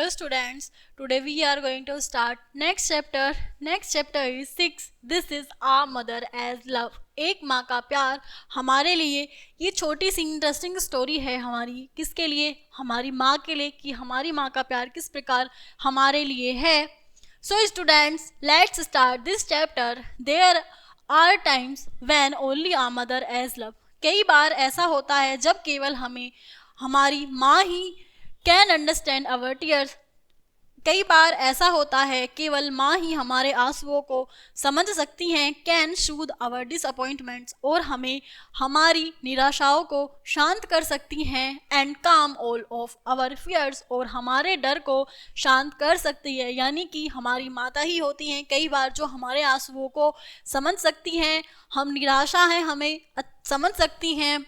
Dear students, today we are going to start next chapter. Next chapter is 6. This is Our Mother as Love. एक माँ का प्यार हमारे लिए. ये छोटी सी इंटरेस्टिंग स्टोरी है हमारी. किसके लिए? हमारी माँ के लिए, कि हमारी माँ का प्यार किस प्रकार हमारे लिए है. So students, let's start this chapter. There are times when only our mother as love. कई बार ऐसा होता है जब केवल हमें हमारी माँ he can understand our tears. कई बार ऐसा होता है केवल माँ ही हमारे आंसुओं को समझ सकती हैं. कैन शूद अवर डिसअपॉइंटमेंट्स, और हमें हमारी निराशाओं को शांत कर सकती हैं. एंड काम ऑल ऑफ अवर फियर्स, और हमारे डर को शांत कर सकती है. यानी कि हमारी माता ही होती हैं कई बार जो हमारे आंसुओं को समझ सकती हैं. हम निराशा है हमें समझ सकती हैं.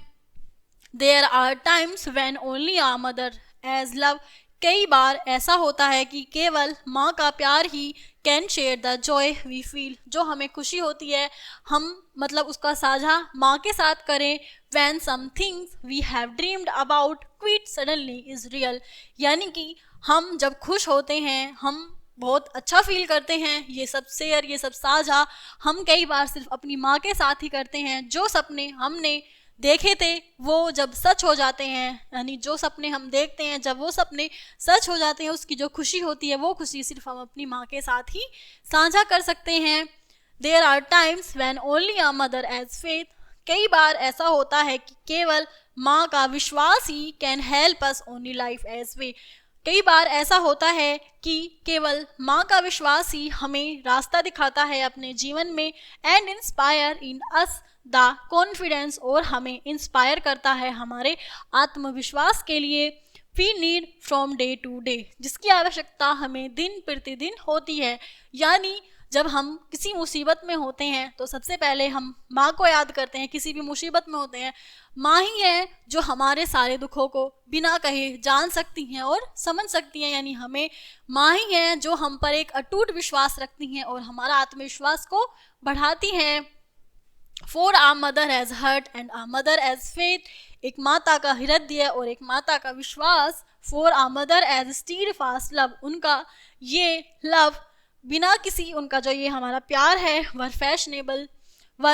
There are times when only our mother as love. कई बार ऐसा होता है कि केवल माँ का प्यार ही can share the joy we feel. जो हमें खुशी होती है हम उसका साझा माँ के साथ करें. When some things we have dreamed about quite suddenly is real. यानी कि हम जब खुश होते हैं, हम बहुत अच्छा फील करते हैं, ये सब शेयर, ये सब साझा हम कई बार सिर्फ अपनी माँ के साथ ही करते हैं. जो सपने हमने देखे थे वो जब सच हो जाते हैं, यानी जो सपने हम देखते हैं जब वो सपने सच हो जाते हैं, उसकी जो खुशी होती है वो खुशी सिर्फ हम अपनी माँ के साथ ही साझा कर सकते हैं. There are times when only our mother as faith. कई बार ऐसा होता है कि केवल माँ का विश्वास ही can help us only life as way. कई बार ऐसा होता है कि केवल माँ का विश्वास ही हमें रास्ता दिखाता है अपने जीवन में. And inspire in us the confidence, और हमें इंस्पायर करता है हमारे आत्मविश्वास के लिए. We need from day to day, जिसकी आवश्यकता हमें दिन प्रतिदिन होती है. यानी जब हम किसी मुसीबत में होते हैं तो सबसे पहले हम माँ को याद करते हैं. किसी भी मुसीबत में होते हैं, माँ ही है जो हमारे सारे दुखों को बिना कहे जान सकती हैं और समझ सकती हैं. यानी हमें माँ ही है जो हम पर एक अटूट विश्वास रखती हैं और हमारा आत्मविश्वास को बढ़ाती हैं. For our mother as heart and our mother as faith. एक माता का हृदय और एक माता का विश्वास. For our mother as steadfast love. उनका ये लव बिना किसी, उनका जो ये हमारा प्यार है वर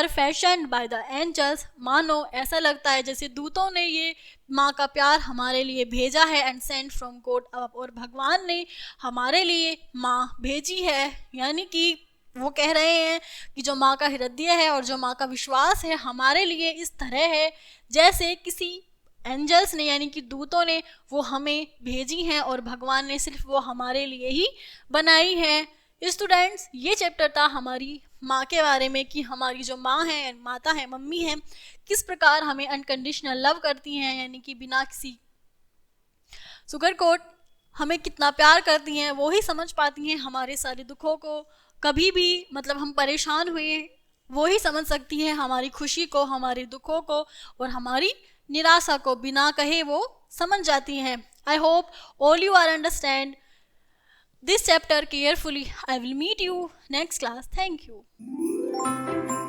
फैशन्ड बाय द एंजल्स. मानो ऐसा लगता है जैसे दूतों ने ये माँ का प्यार हमारे लिए भेजा है. And Saint from God up, और भगवान ने हमारे लिए माँ भेजी है. यानी कि वो कह रहे हैं कि जो माँ का हृदय है और जो माँ का विश्वास है हमारे लिए इस तरह है जैसे किसी एंजल्स ने, यानी कि दूतों ने वो हमें भेजी हैं और भगवान ने सिर्फ वो हमारे लिए ही बनाई है. स्टूडेंट्स, ये चैप्टर था हमारी माँ के बारे में कि हमारी जो माँ है, माता है, मम्मी है, किस प्रकार हमें अनकंडीशनल लव करती हैं. यानी कि बिना किसी सुगर कोट हमें कितना प्यार करती हैं. वो ही समझ पाती हैं हमारे सारे दुखों को. कभी भी हम परेशान हुए वो ही समझ सकती हैं हमारी खुशी को, हमारे दुखों को और हमारी निराशा को. बिना कहे वो समझ जाती हैं. I hope all you are understand this chapter carefully. I will meet you next class. Thank you.